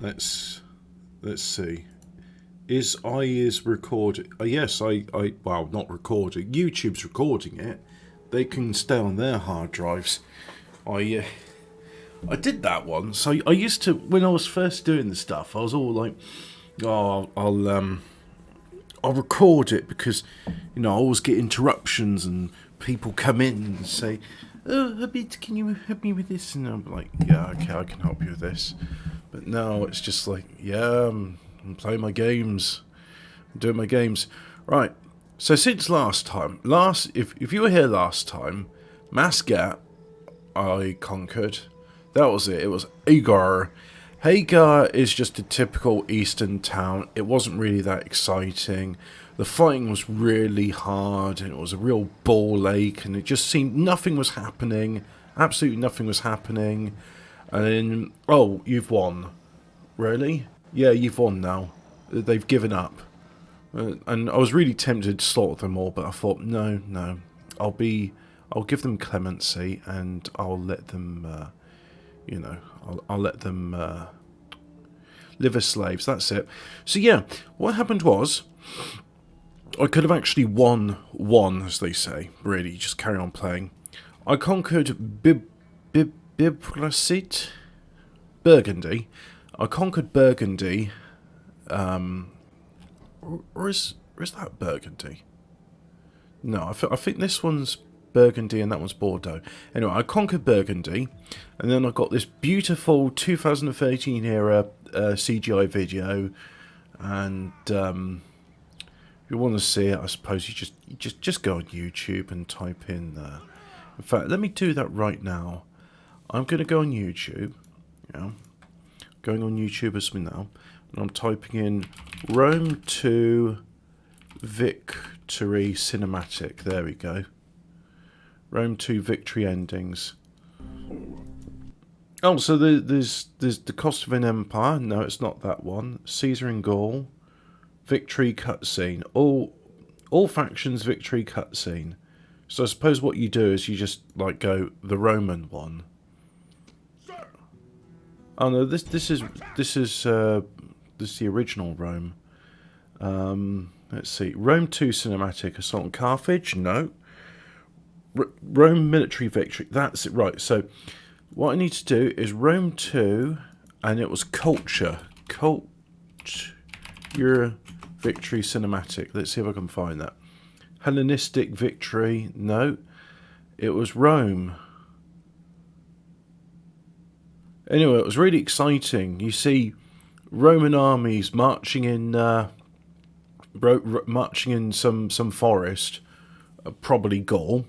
let's see. Is recorded? Yes, I well, not recording. YouTube's recording it. They can stay on their hard drives. I did that once. I used to, when I was first doing the stuff, I was all like, oh, I'll record it because, you know, I always get interruptions and people come in and say, oh, Habib, can you help me with this? And I'm like, yeah, okay, I can help you with this. But now it's just like, yeah, I'm playing my games. I'm doing my games. Right. So since last time, if you were here last time, Mascat, I conquered. That was it. It was Hagar. Hagar is just a typical eastern town. It wasn't really that exciting. The fighting was really hard, and it was a real ball ache, and it just seemed nothing was happening. Absolutely nothing was happening. And then, oh, you've won. Really? Yeah, you've won now. They've given up. And I was really tempted to slaughter them all, but I thought, no. I'll give them clemency, and I'll let them, I'll let them live as slaves. That's it. So yeah, what happened was, I could have actually won, as they say. Really, just carry on playing. I conquered Burgundy. I conquered Burgundy. Or is that Burgundy? No, I think this one's Burgundy and that one's Bordeaux. Anyway, I conquered Burgundy, and then I got this beautiful 2013 era CGI video, and if you want to see it, I suppose you just go on YouTube and type in. In fact, let me do that right now. I'm going to go on YouTube. Yeah, going on YouTube as we now, and I'm typing in Rome 2 Victory Cinematic. There we go. Rome 2 Victory Endings. Oh, so there's the Cost of an Empire. No, it's not that one. Caesar in Gaul. Victory cutscene. All factions victory cutscene. So I suppose what you do is you just like go the Roman one. Oh no, this is the original Rome. Let's see. Rome 2 Cinematic Assault on Carthage. No. Rome military victory. That's it. Right. So what I need to do is Rome 2, and it was culture. Culture victory cinematic. Let's see if I can find that. Hellenistic victory. No. It was Rome. Anyway, it was really exciting. You see Roman armies marching in some forest, probably Gaul,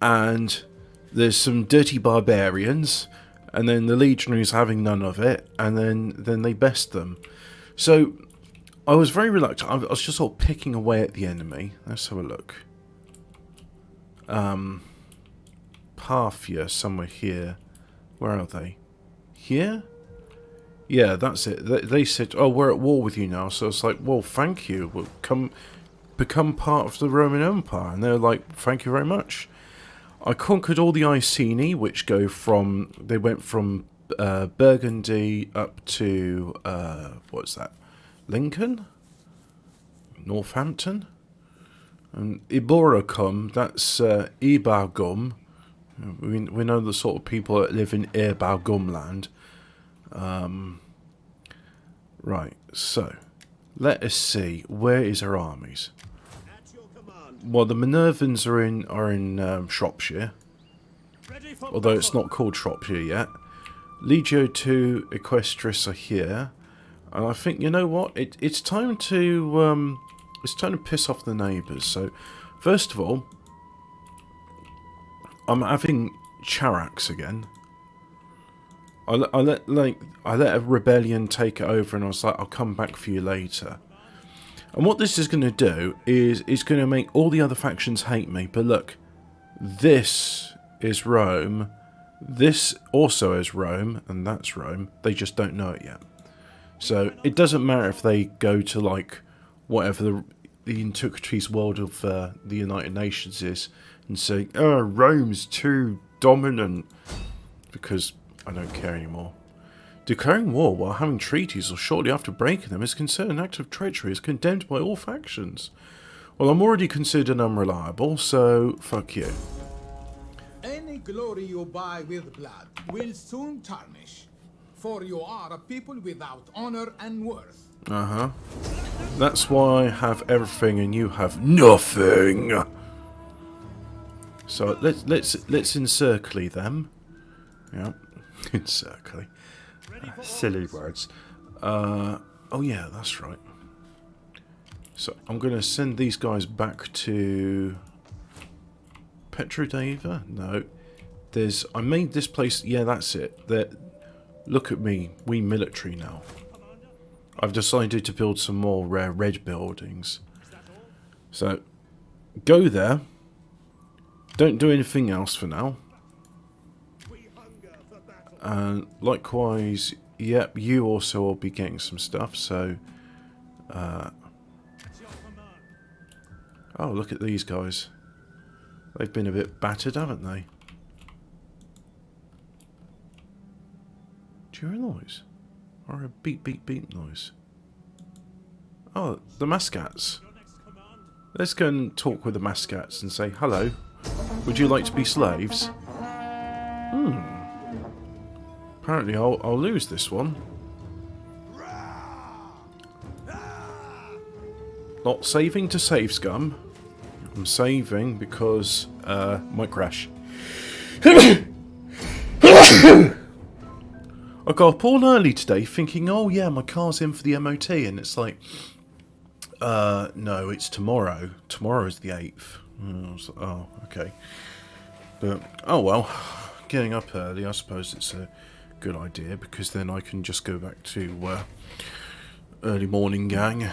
and there's some dirty barbarians, and then the legionaries having none of it, and then they best them. So I was very reluctant. I was just sort of picking away at the enemy. Let's have a look. Parthia, somewhere here. Where are they? Here? Yeah, that's it. They said, oh, we're at war with you now. So it's like, well, thank you. We'll become part of the Roman Empire. And they're like, thank you very much. I conquered all the Iceni, which they went from Burgundy up to, what's that? Lincoln? Northampton? And Iboracum, that's Ibargum. We know the sort of people that live in Ibargumland. Right, so let us see. Where is our armies? Well, the Minervans are in Shropshire, although it's not called Shropshire yet. Legio 2 Equestris are here, and I think, you know what? It's time to piss off the neighbours. So, first of all, I'm having Charax again. I let a rebellion take it over, and I was like, I'll come back for you later. And what this is going to do is it's going to make all the other factions hate me. But look, this is Rome. This also is Rome, and that's Rome. They just don't know it yet. So it doesn't matter if they go to like whatever the Antiquities world of the United Nations is and say, oh, Rome's too dominant, because I don't care anymore. Declaring war while having treaties or shortly after breaking them is considered an act of treachery, is condemned by all factions. Well, I'm already considered unreliable, so fuck you. Any glory you buy with blood will soon tarnish, for you are a people without honor and worth. Uh-huh. That's why I have everything and you have nothing. So let's encircle them. Yeah, encircle. Silly words. Oh yeah, that's right. So I'm gonna send these guys back to Petrodeva. No, I made this place. Yeah, that's it. Look at me. We military now. I've decided to build some more rare red buildings. So go there. Don't do anything else for now. And likewise, yep, you also will be getting some stuff, so... oh, look at these guys. They've been a bit battered, haven't they? Do you hear a noise? Or a beep beep beep noise? Oh, the Mascats. Let's go and talk with the Mascats and say, hello, would you like to be slaves? Apparently I'll lose this one. Not saving to save scum. I'm saving because might crash. I got up all early today thinking, oh yeah, my car's in for the MOT, and it's like, no, it's tomorrow. Tomorrow is the 8th. And I was like, oh, okay. But, oh well, getting up early, I suppose it's a good idea, because then I can just go back to early morning gang.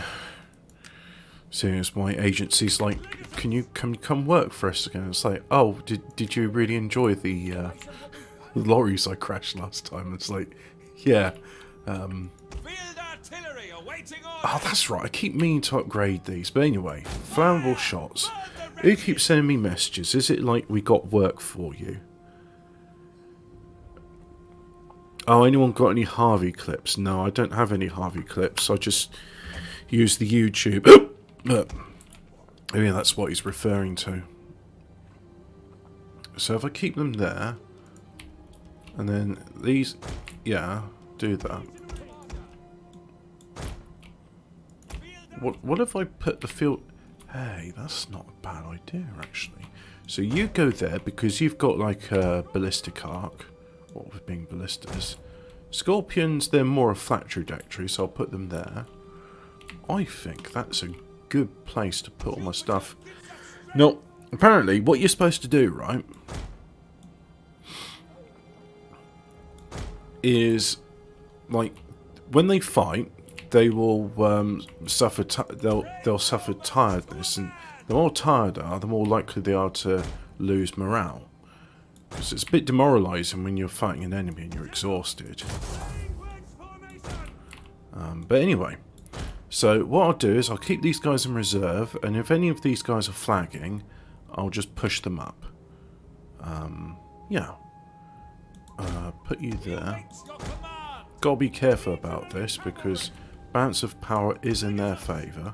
Seeing as my agency's like, can you come work for us again? It's like, oh, did you really enjoy the lorries I crashed last time? It's like, yeah. Field artillery awaiting orders. Oh, that's right. I keep meaning to upgrade these. But anyway, flammable shots. Who keeps sending me messages? Is it like we got work for you? Oh, anyone got any Harvey clips? No, I don't have any Harvey clips. I just use the YouTube. Oh yeah, that's what he's referring to. So if I keep them there, and then these, yeah, do that. What if I put the field? Hey, that's not a bad idea actually. So you go there because you've got like a ballistic arc. What with being ballistas. Scorpions, they're more a flat trajectory, so I'll put them there. I think that's a good place to put all my stuff. No, apparently what you're supposed to do, right, is like when they fight, they will suffer. They'll suffer tiredness, and the more tired they are, the more likely they are to lose morale. Because it's a bit demoralising when you're fighting an enemy and you're exhausted. But anyway, so what I'll do is I'll keep these guys in reserve, and if any of these guys are flagging, I'll just push them up. Yeah. Put you there. Gotta be careful about this because balance of power is in their favour.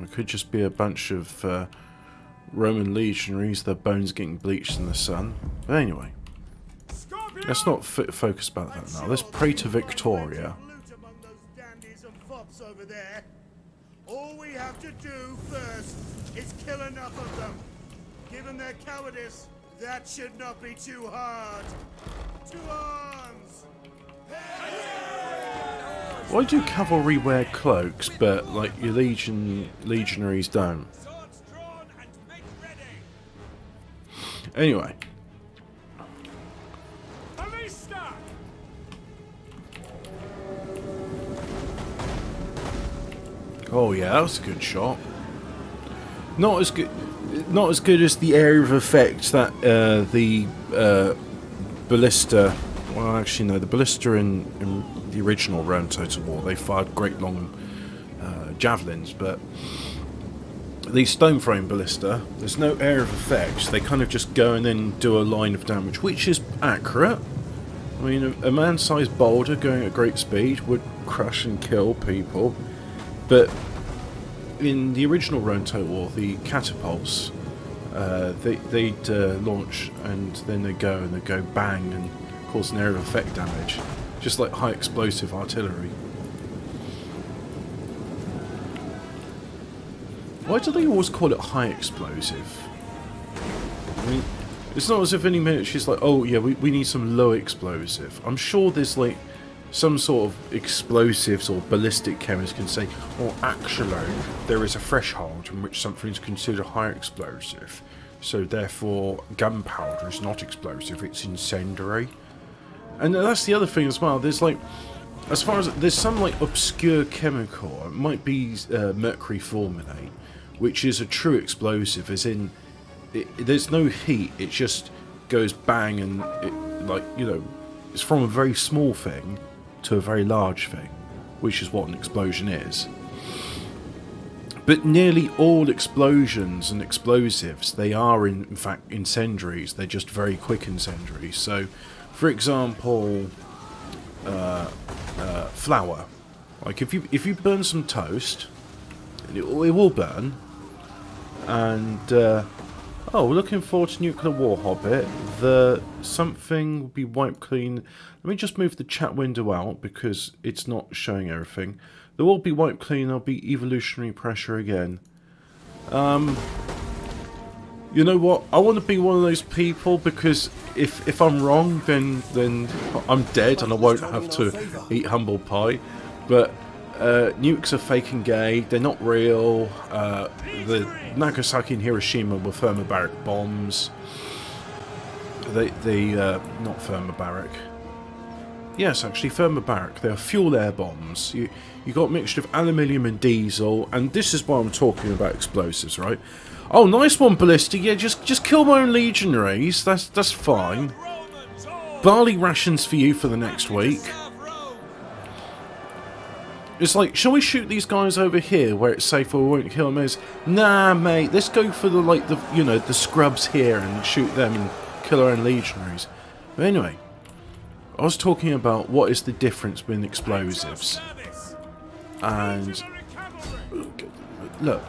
It could just be a bunch of Roman legionaries, their bones getting bleached in the sun. But anyway, let's not focus about that now. Let's pray to Victoria. All we have to do first is kill enough of them. Given their cowardice, that should not be too hard. To arms! Why do cavalry wear cloaks, but like your legionaries don't? Anyway. Oh yeah, that was a good shot. Not as good as the area of effect that the ballista. Well, actually no, the ballista in the original Rome Total War, they fired great long javelins, but these stone frame ballista, there's no area of effect. They kind of just go and then do a line of damage, which is accurate. I mean, a man-sized boulder going at great speed would crush and kill people, but in the original Rome Total War, the catapults, they'd launch and then they'd go bang and cause an area of effect damage, just like high explosive artillery. Why do they always call it high explosive? I mean, it's not as if any minute she's like, oh yeah, we need some low explosive. I'm sure there's like some sort of explosives or ballistic chemists can say, oh actually, there is a threshold in which something is considered high explosive. So therefore, gunpowder is not explosive, it's incendiary. And that's the other thing as well, there's like, as far as, there's some like obscure chemical, it might be mercury fulminate, which is a true explosive, as in, there's no heat, it just goes bang and it, like, you know, it's from a very small thing to a very large thing, which is what an explosion is. But nearly all explosions and explosives, they are in fact incendiaries, they're just very quick incendiaries. So, for example, flour. Like if you burn some toast, it will burn, and oh, we're looking forward to Nuclear War Hobbit. Something will be wiped clean. Let me just move the chat window out because it's not showing everything. There will be wiped clean. There'll be evolutionary pressure again. You know what? I want to be one of those people because if I'm wrong, then I'm dead and I won't have to eat humble pie. But nukes are fake and gay. They're not real. The Nagasaki and Hiroshima were thermobaric bombs. They not thermobaric. Yes, actually thermobaric. They are fuel air bombs. You got a mixture of aluminium and diesel, and this is why I'm talking about explosives, right? Oh, nice one, Ballistic. Yeah, just kill my own legionaries. That's fine. Barley rations for you for the next week. It's like, shall we shoot these guys over here where it's safe where we won't kill them? Nah, mate, let's go for the scrubs here and shoot them and kill our own legionaries. But anyway, I was talking about what is the difference between explosives. And look,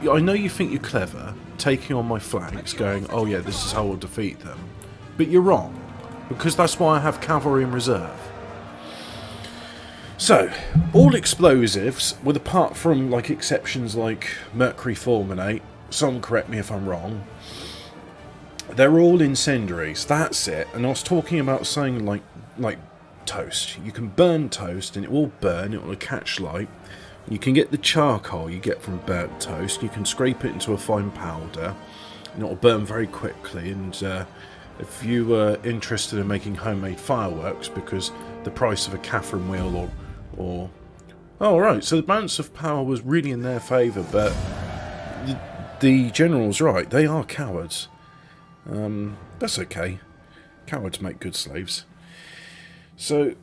I know you think you're clever, taking on my flanks, going, oh yeah, this is how we'll defeat them. But you're wrong, because that's why I have cavalry in reserve. So, all explosives, with apart from like exceptions like mercury fulminate, someone correct me if I'm wrong, they're all incendiaries, that's it. And I was talking about saying like toast. You can burn toast and it will burn, it will catch light. You can get the charcoal you get from burnt toast, you can scrape it into a fine powder, and it will burn very quickly. And if you were interested in making homemade fireworks, because the price of a Catherine wheel or oh right, so the balance of power was really in their favour, but the general's right, they are cowards. That's okay. Cowards make good slaves. So,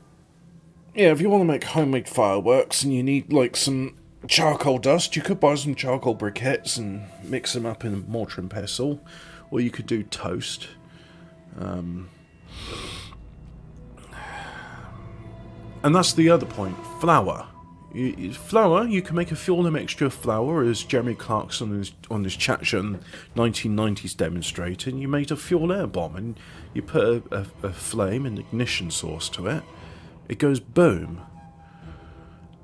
yeah, if you want to make homemade fireworks and you need like some charcoal dust, you could buy some charcoal briquettes and mix them up in a mortar and pestle, or you could do toast. And that's the other point, flour. Flour, you can make a fuel and a mixture of flour, as Jeremy Clarkson on his chat show in 1990s demonstrated. You made a fuel air bomb and you put a flame and ignition source to it. It goes boom.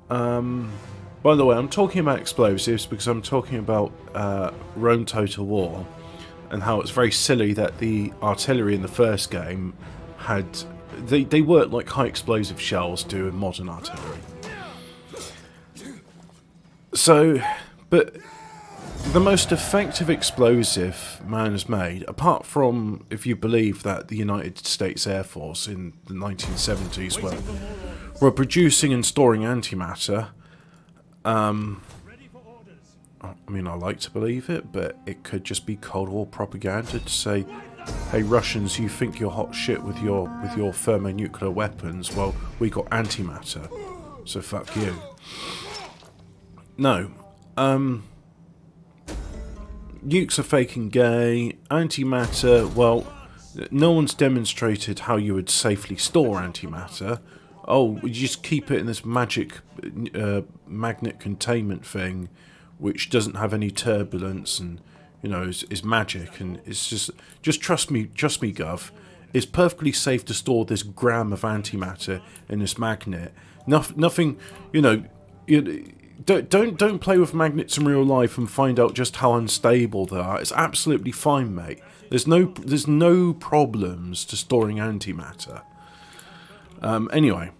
By the way, I'm talking about explosives because I'm talking about Rome Total War and how it's very silly that the artillery in the first game had... They work like high explosive shells do in modern artillery. So, but the most effective explosive man has made, apart from if you believe that the United States Air Force in the 1970s were producing and storing antimatter, I mean, I like to believe it, but it could just be Cold War propaganda to say, hey Russians, you think you're hot shit with your thermonuclear weapons, well, we got antimatter, so fuck you. No. Nukes are fake and gay. Antimatter, well, No one's demonstrated how you would safely store antimatter. Oh, you just keep it in this magic magnet containment thing, which doesn't have any turbulence and, you know, is magic. And it's just trust me, Gov. It's perfectly safe to store this gram of antimatter in this magnet. Nothing, you know. Don't play with magnets in real life and find out just how unstable they are. It's absolutely fine, mate. There's no problems to storing antimatter. Anyway,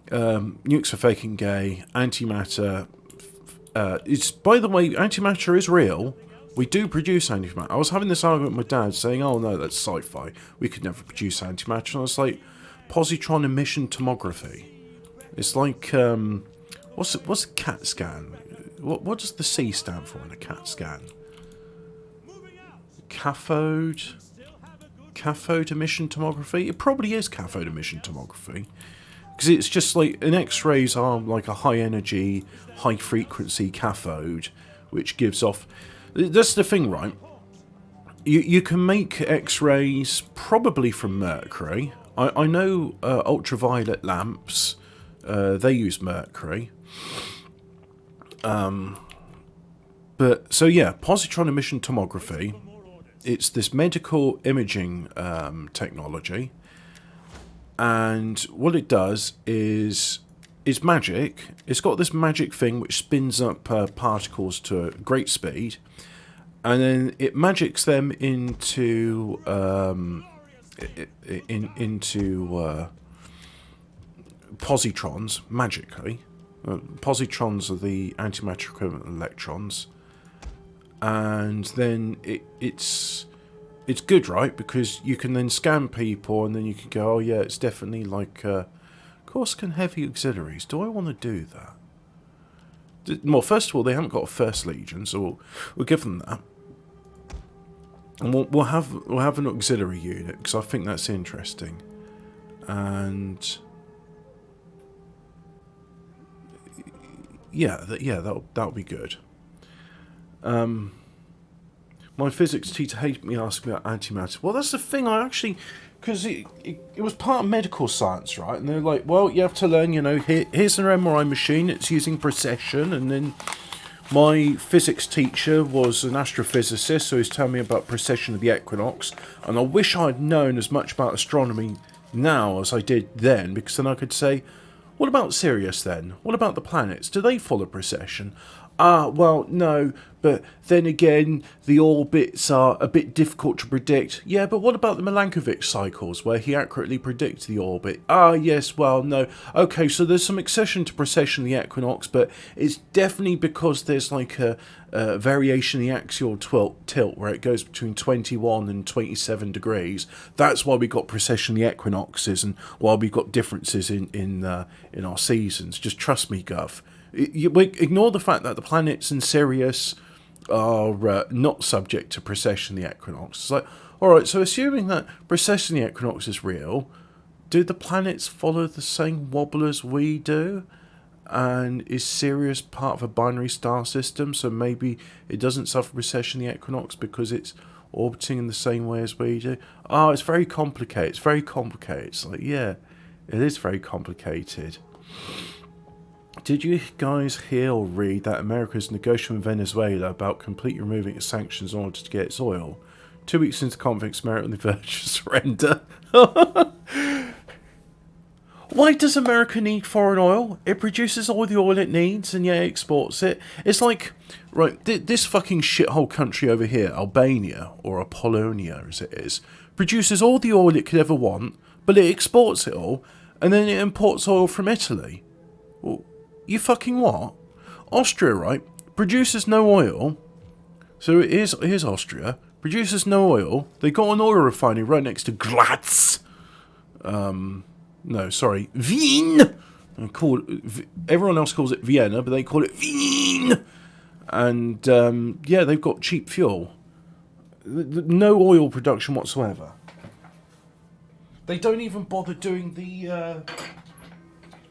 nukes are fake and gay. Antimatter. It's, by the way, antimatter is real. We do produce antimatter. I was having this argument with my dad, saying, "Oh no, that's sci-fi. We could never produce antimatter." And I was like, "Positron emission tomography. It's like what's a CAT scan? What does the C stand for in a CAT scan? Cathode emission tomography. It probably is cathode emission tomography, because it's just like an X-rays are like a high energy, high frequency cathode, which gives off. That's the thing, right? You can make X-rays probably from mercury. I know ultraviolet lamps. They use mercury. But so yeah, positron emission tomography. It's this medical imaging technology, and what it does is it's magic. It's got this magic thing which spins up particles to a great speed, and then it magics them into positrons magically. Positrons are the antimatter equivalent of electrons, and then it's good, right? Because you can then scan people, and then you can go, oh yeah, it's definitely like Corsican heavy auxiliaries. Do I want to do that? Well, first of all, they haven't got a first legion, so we'll give them that, and we'll have an auxiliary unit, because I think that's interesting, and that'll be good. My physics teacher hated me asking about antimatter. Well, that's the thing. I actually, because it was part of medical science, right? And they're like, well, you have to learn, you know, here's an MRI machine. It's using precession. And then my physics teacher was an astrophysicist, so he's telling me about precession of the equinox. And I wish I'd known as much about astronomy now as I did then, because then I could say, what about Sirius then? What about the planets? Do they follow precession? Well, no, but then again, the orbits are a bit difficult to predict. Yeah, but what about the Milankovitch cycles, where he accurately predicts the orbit? Yes, well, no. Okay, so there's some exception to precession of the equinox, but it's definitely because there's like a variation in the axial tilt, where it goes between 21 and 27 degrees. That's why we got precession of the equinoxes, and why we got differences in our seasons. Just trust me, Gov. Ignore the fact that the planets in Sirius are not subject to precession of the equinox. It's like, alright, so assuming that precession of the equinox is real, do the planets follow the same wobble as we do? And is Sirius part of a binary star system, so maybe it doesn't suffer precession of the equinox because it's orbiting in the same way as we do? It's very complicated. It's like, yeah, it is very complicated. Did you guys hear or read that America is negotiating with Venezuela about completely removing its sanctions in order to get its oil? 2 weeks into the conflict, America on the verge of surrender. Why does America need foreign oil? It produces all the oil it needs, and yeah, it exports it. It's like, right, this fucking shithole country over here, Albania, or Apollonia as it is, produces all the oil it could ever want, but it exports it all, and then it imports oil from Italy. Well, you fucking what? Austria, right, produces no oil. So here's Austria. Produces no oil. They got an oil refinery right next to Graz. No, sorry, Wien. Everyone else calls it Vienna, but they call it Wien. And yeah, they've got cheap fuel. No oil production whatsoever. They don't even bother doing the...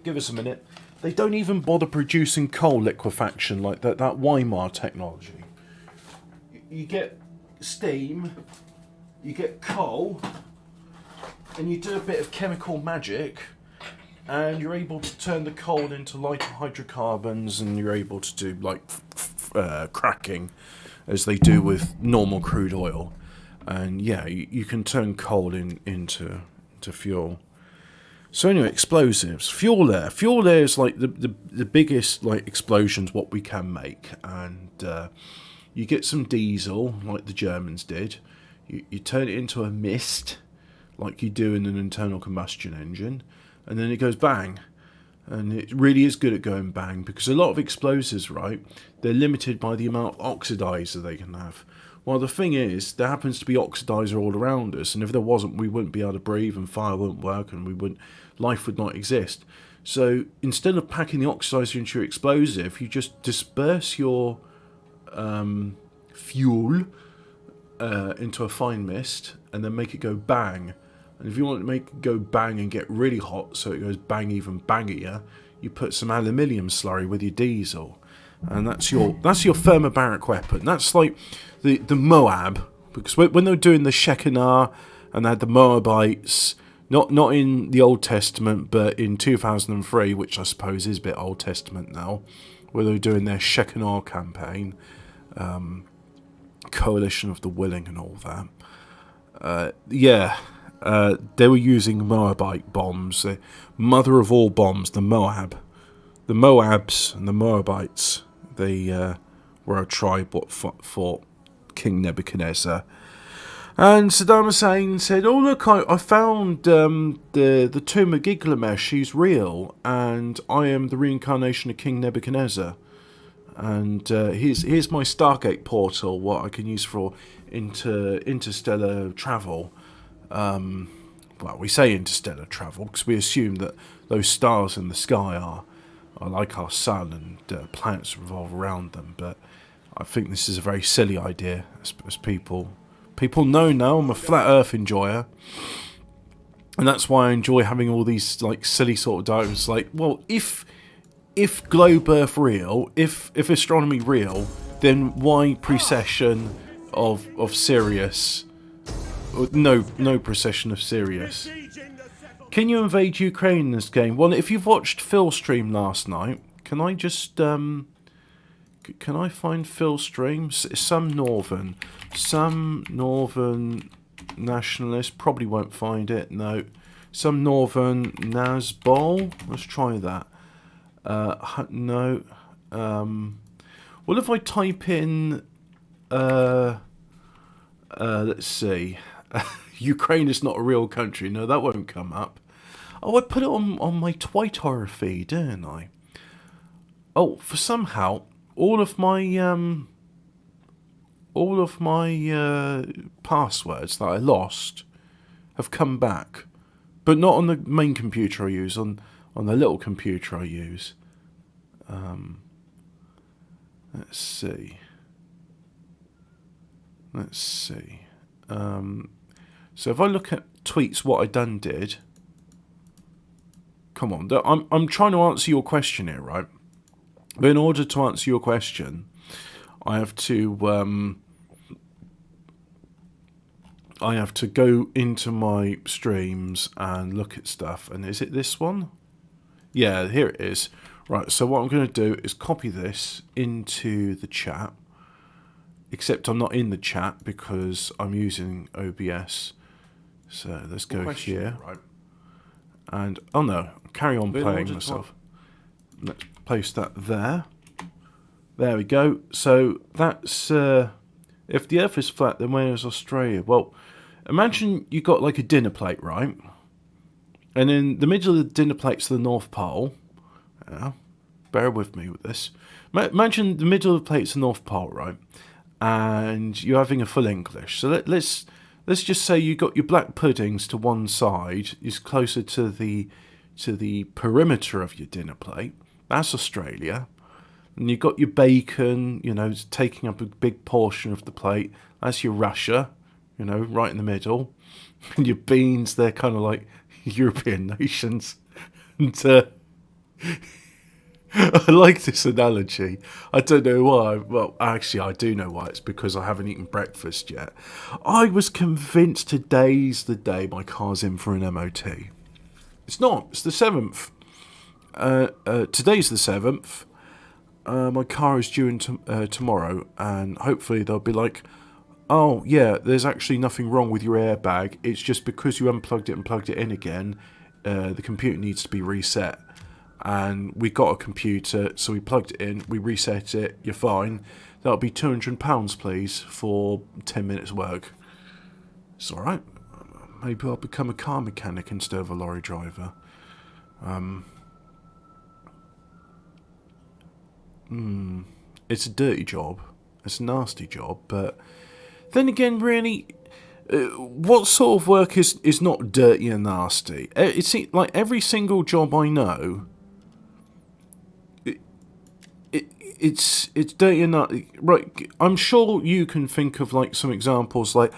Give us a minute. They don't even bother producing coal liquefaction like that Weimar technology. You get steam, you get coal, and you do a bit of chemical magic, and you're able to turn the coal into lighter hydrocarbons, and you're able to do like cracking, as they do with normal crude oil. And yeah, you can turn coal into fuel. So anyway, explosives, fuel air. Fuel air is like the biggest like explosions what we can make, and you get some diesel like the Germans did. You turn it into a mist like you do in an internal combustion engine, and then it goes bang. And it really is good at going bang, because a lot of explosives, right, they're limited by the amount of oxidizer they can have. Well, the thing is, there happens to be oxidizer all around us, and if there wasn't, we wouldn't be able to breathe, and fire wouldn't work, and life would not exist. So instead of packing the oxidizer into your explosive, you just disperse your fuel into a fine mist, and then make it go bang. And if you want to make it go bang and get really hot, so it goes bang even bangier, you put some aluminium slurry with your diesel, and that's your thermobaric weapon. That's like the Moab, because when they were doing the Shekinah and they had the Moabites, not in the Old Testament, but in 2003, which I suppose is a bit Old Testament now, where they were doing their Shekinah campaign, Coalition of the Willing and all that. They were using Moabite bombs, the mother of all bombs, the Moab. The Moabs and the Moabites, they were a tribe what fought King Nebuchadnezzar. And Saddam Hussein said, "Oh look, I found the tomb of Gilgamesh. She's real, and I am the reincarnation of King Nebuchadnezzar. And here's my Stargate portal, what I can use for interstellar travel." Well, we say interstellar travel because we assume that those stars in the sky are like our sun, and planets revolve around them. But I think this is a very silly idea, as people know now. I'm a flat Earth enjoyer, and that's why I enjoy having all these like silly sort of diagrams. Like, well, if globe Earth real, if astronomy real, then why precession of Sirius? No precession of Sirius. Can you invade Ukraine in this game? Well, if you've watched Phil's stream last night, can I just can I find Phil's stream? Some northern nationalist probably won't find it. No, some northern Nazbol. Let's try that. No. What if I type in? Let's see. Ukraine is not a real country. No, that won't come up. Oh, I put it on my Twitter feed, didn't I? Oh, for somehow all of my passwords that I lost have come back, but not on the main computer I use. On the little computer I use. Let's see. So if I look at tweets, what I done did. Come on, I'm trying to answer your question here, right? But in order to answer your question, I have to go into my streams and look at stuff. And is it this one? Yeah, here it is. Right. So what I'm going to do is copy this into the chat. Except I'm not in the chat because I'm using OBS. So let's go here. Right. And, oh no, carry on playing myself. Let's post that there. There we go. So that's, if the Earth is flat, then where is Australia? Well, imagine you got like a dinner plate, right? And in the middle of the dinner plate's the North Pole. Bear with me with this. Imagine the middle of the plate's the North Pole, right? And you're having a full English. So let's just say you got your black puddings to one side, is closer to the perimeter of your dinner plate. That's Australia. And you've got your bacon, taking up a big portion of the plate. That's your Russia, right in the middle. And your beans, they're kind of like European nations. And I like this analogy. I don't know why. Well, actually, I do know why. It's because I haven't eaten breakfast yet. I was convinced today's the day my car's in for an MOT. It's not. It's the 7th. Today's the 7th. My car is due in tomorrow, and hopefully they'll be like, oh, yeah, there's actually nothing wrong with your airbag. It's just because you unplugged it and plugged it in again, the computer needs to be reset. And we got a computer, so we plugged it in, we reset it, you're fine. That'll be £200, please, for 10 minutes work. It's alright. Maybe I'll become a car mechanic instead of a lorry driver. It's a dirty job. It's a nasty job, but then again, really, what sort of work is not dirty and nasty? It's like every single job I know. It's dirty and nasty. Right, I'm sure you can think of like some examples like,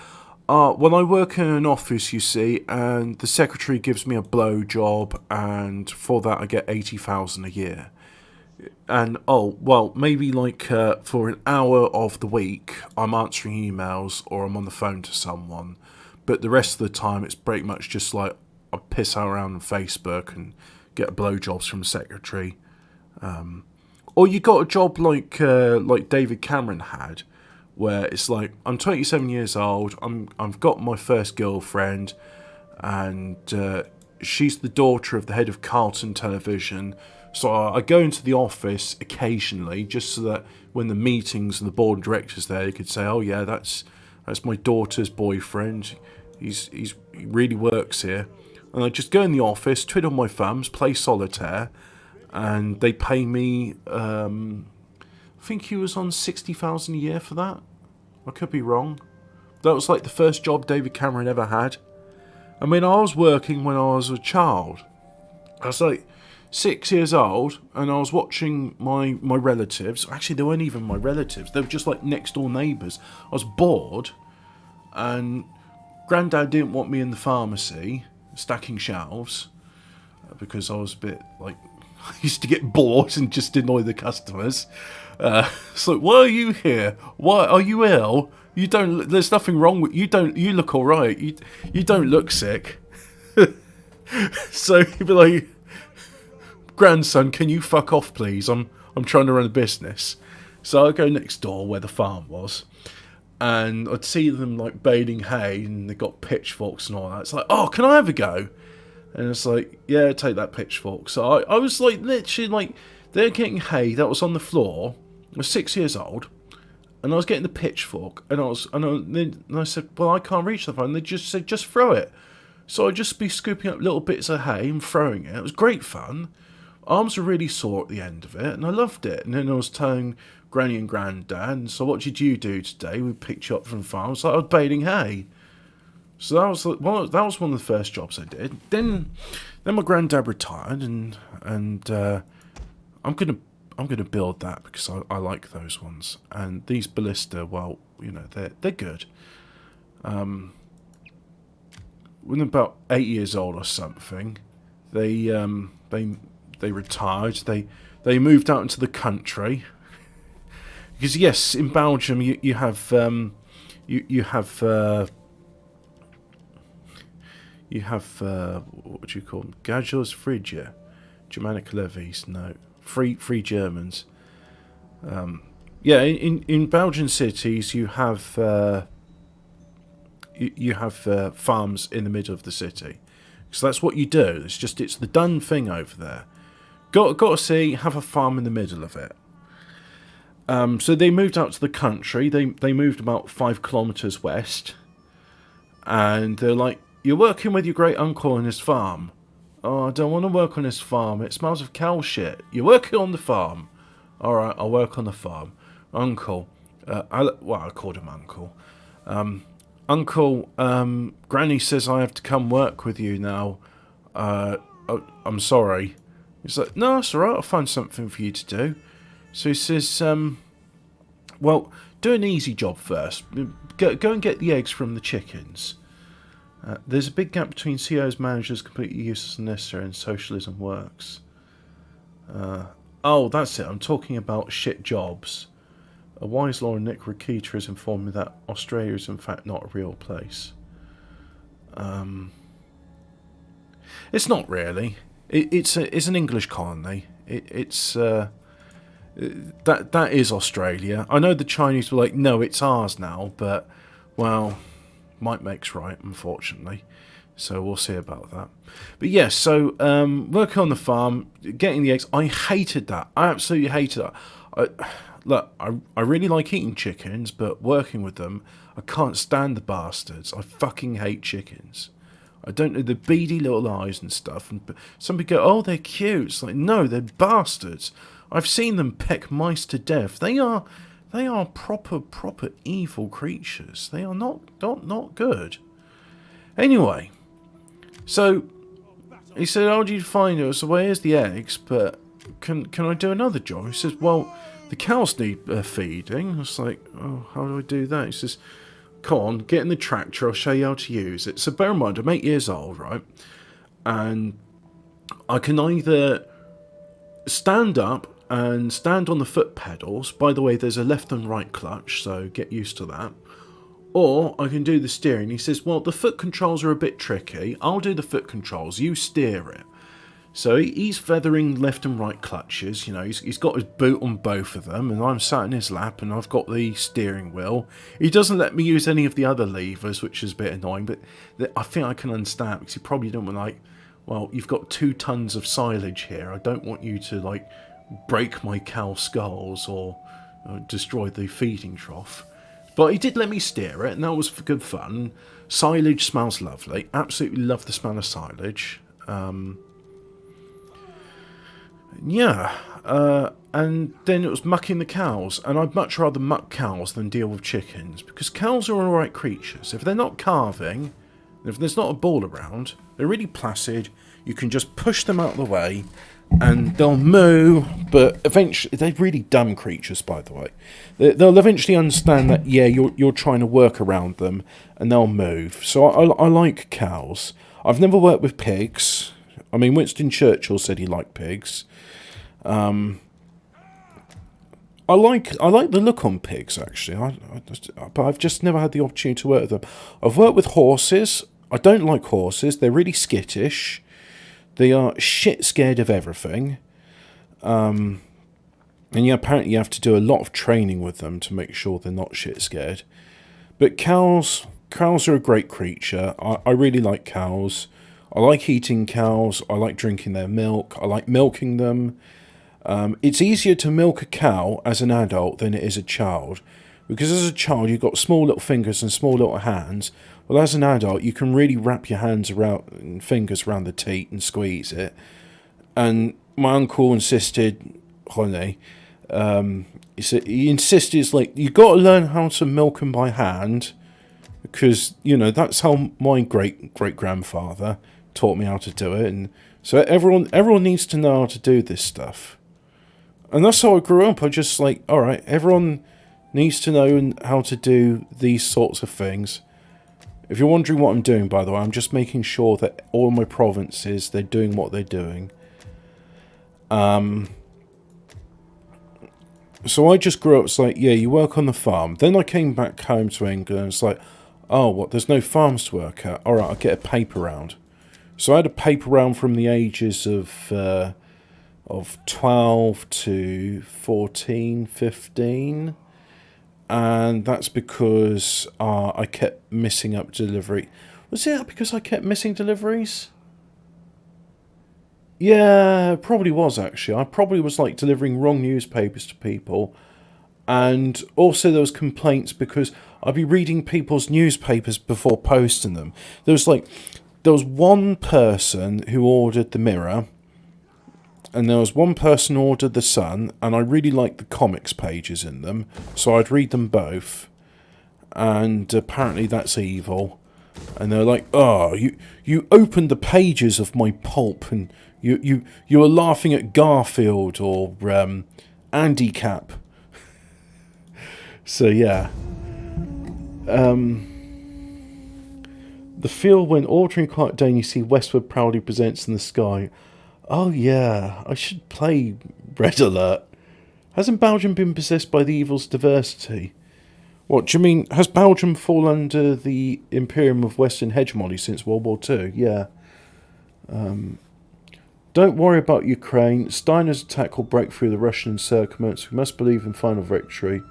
when I work in an office, you see, and the secretary gives me a blow job, and for that I get 80,000 a year. And maybe like for an hour of the week I'm answering emails or I'm on the phone to someone, but the rest of the time it's pretty much just like I piss around on Facebook and get blowjobs from the secretary. Or you got a job like David Cameron had, where it's like I'm 27 years old, I've got my first girlfriend, and she's the daughter of the head of Carlton Television. So I go into the office occasionally, just so that when the meetings and the board of directors there, you could say, "Oh yeah, that's my daughter's boyfriend. He really works here." And I just go in the office, twiddle my thumbs, play solitaire, and they pay me. I think he was on 60,000 a year for that. I could be wrong. That was like the first job David Cameron ever had. I mean, I was working when I was a child. I was like 6 years old, and I was watching my relatives. Actually, they weren't even my relatives. They were just like next door neighbours. I was bored, and Grandad didn't want me in the pharmacy stacking shelves because I was a bit like I used to get bored and just annoy the customers. So why are you here? Why are you ill? You don't. There's nothing wrong with you. Don't. You look all right. You don't look sick. So he'd be like, "Grandson, can you fuck off, please? I'm trying to run a business." So I go next door where the farm was, and I'd see them like baling hay, and they got pitchforks and all that. It's like, "Oh, can I have a go?" And it's like, "Yeah, take that pitchfork." So I was like, literally like, they're getting hay that was on the floor. I was 6 years old, and I was getting the pitchfork, and I said, "Well, I can't reach the phone." And they just said, "Just throw it." So I'd just be scooping up little bits of hay and throwing it. It was great fun. Arms were really sore at the end of it, and I loved it. And then I was telling Granny and Grandad, "So what did you do today?" We picked you up from the farm. So I was baling hay. So that was one of the first jobs I did. Then my granddad retired, and I'm gonna build that because I like those ones. And these ballista, well, you know, they're good. When about 8 years old or something, they retired. They moved out into the country because yes, in Belgium you have what do you call them? Gajos Phrygia, Germanic levies. No, free Germans. In Belgian cities you have farms in the middle of the city. So that's what you do. It's the done thing over there. Got to see, have a farm in the middle of it. So they moved out to the country. They moved about 5 kilometres west, and they're like, "You're working with your great uncle on his farm." "Oh, I don't want to work on his farm. It smells of cow shit." "You're working on the farm." "All right, I'll work on the farm." "Uncle," I called him Uncle. "Uncle, Granny says I have to come work with you now. I'm sorry." He's like, "No, it's alright, I'll find something for you to do." So he says, "Well, do an easy job first. Go and get the eggs from the chickens. There's a big gap between CEOs, managers, completely useless and necessary, and socialism works." Oh, that's it. I'm talking about shit jobs. A wise lawyer, Nick Rakita, has informed me that Australia is in fact not a real place. It's not really. It's an English colony. That is Australia. I know the Chinese were like, no, it's ours now, but, well, might makes right, unfortunately. So we'll see about that. But yes, so working on the farm, getting the eggs, I hated that. I absolutely hated that. I really like eating chickens, but working with them, I can't stand the bastards. I fucking hate chickens. I don't know, the beady little eyes and stuff. And some people go, oh, they're cute. It's like, no, they're bastards. I've seen them peck mice to death. They are proper evil creatures. They are not good. Anyway, so he said, how do you find it? I said, well, here's the eggs, but can I do another job? He says, well, the cows need feeding. I was like, oh, how do I do that? He says, come on, get in the tractor, I'll show you how to use it. So bear in mind, I'm 8 years old, right? And I can either stand up and stand on the foot pedals. By the way, there's a left and right clutch, so get used to that. Or I can do the steering. He says, well, the foot controls are a bit tricky. I'll do the foot controls, you steer it. So he's feathering left and right clutches, you know, he's got his boot on both of them, and I'm sat in his lap and I've got the steering wheel. He doesn't let me use any of the other levers, which is a bit annoying, but I think I can understand, because he probably don't want, like, well, you've got 2 tons of silage here, I don't want you to, like, break my cow skulls or destroy the feeding trough. But he did let me steer it, and that was good fun. Silage smells lovely, absolutely love the smell of silage. And then it was mucking the cows, and I'd much rather muck cows than deal with chickens, because cows are alright creatures. If they're not calving, if there's not a ball around, they're really placid, you can just push them out of the way, and they'll moo, but eventually, they're really dumb creatures, by the way. They'll eventually understand that, yeah, you're trying to work around them, and they'll move. So I like cows. I've never worked with pigs. I mean, Winston Churchill said he liked pigs. I like the look on pigs, actually, but I've just never had the opportunity to work with them. I've worked with horses. I don't like horses. They're really skittish. They are shit scared of everything. And yeah, apparently you have to do a lot of training with them to make sure they're not shit scared. But cows are a great creature. I really like cows. I like eating cows. I like drinking their milk. I like milking them. It's easier to milk a cow as an adult than it is a child, because as a child you've got small little fingers and small little hands. Well, as an adult you can really wrap your hands around and fingers around the teat and squeeze it. And my uncle insisted, he insisted, it's like, you got to learn how to milk them by hand, because, you know, that's how my great grandfather taught me how to do it. And so everyone needs to know how to do this stuff. And that's how I grew up. I just like, alright, everyone needs to know how to do these sorts of things. If you're wondering what I'm doing, by the way, I'm just making sure that all my provinces, they're doing what they're doing. So I just grew up, it's like, yeah, you work on the farm. Then I came back home to England, and it's like, oh, what, there's no farms to work at? Alright, I'll get a paper round. So I had a paper round from the ages of 12 to 14, 15. And that's because I kept missing up delivery. Was it because I kept missing deliveries? Yeah, it probably was, actually. I probably was, like, delivering wrong newspapers to people. And also there was complaints because I'd be reading people's newspapers before posting them. There was one person who ordered the Mirror, and there was one person who ordered the Sun, and I really liked the comics pages in them, so I'd read them both. And apparently that's evil. And they're like, oh, you opened the pages of my pulp, and you were laughing at Garfield or Andy Cap. So yeah. The field when ordering quiet day and you see westward proudly presents in the sky. Oh yeah, I should play Red Alert. Hasn't Belgium been possessed by the evils of diversity? What do you mean? Has Belgium fallen under the imperium of Western hegemony since World War II? Yeah. Don't worry about Ukraine. Steiner's attack will break through the Russian encirclements. We must believe in final victory.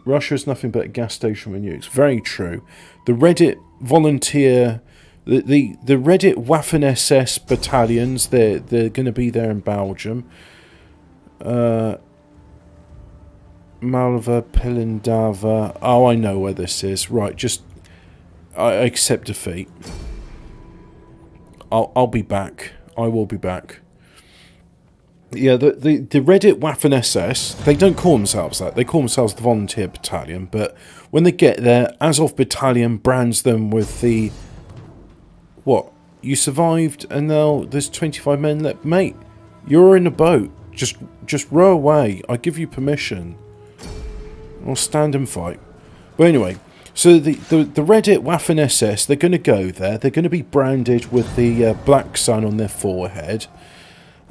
Russia is nothing but a gas station with nukes. Very true. The Reddit volunteer, the Reddit Waffen SS battalions, they're going to be there in Belgium. Malva, Pilindava. Oh, I know where this is. Right, just I accept defeat. I'll be back. I will be back. Yeah, the Reddit Waffen SS, they don't call themselves that. They call themselves the Volunteer Battalion, but when they get there, Azov Battalion brands them with the... What? You survived and now there's 25 men left? Mate, you're in a boat. Just row away. I give you permission. I'll stand and fight. But anyway, so the Reddit Waffen SS, they're going to go there. They're going to be branded with the black sun on their forehead.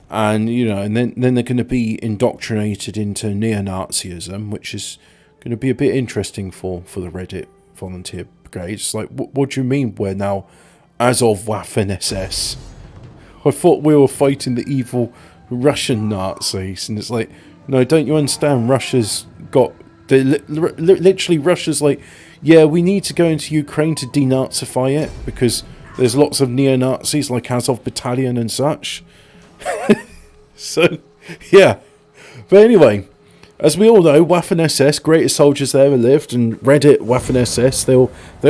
And, you know, and then they're going to be indoctrinated into neo-Nazism, which is going to be a bit interesting for the Reddit volunteer brigade. It's like, what do you mean we're now Azov Waffen SS? I thought we were fighting the evil Russian Nazis. And it's like, no, don't you understand? Russia's got... Literally, Russia's like, yeah, we need to go into Ukraine to denazify it because there's lots of neo-Nazis like Azov Battalion and such. So, yeah. But anyway, as we all know, Waffen SS, greatest soldiers that ever lived, and Reddit Waffen SS, they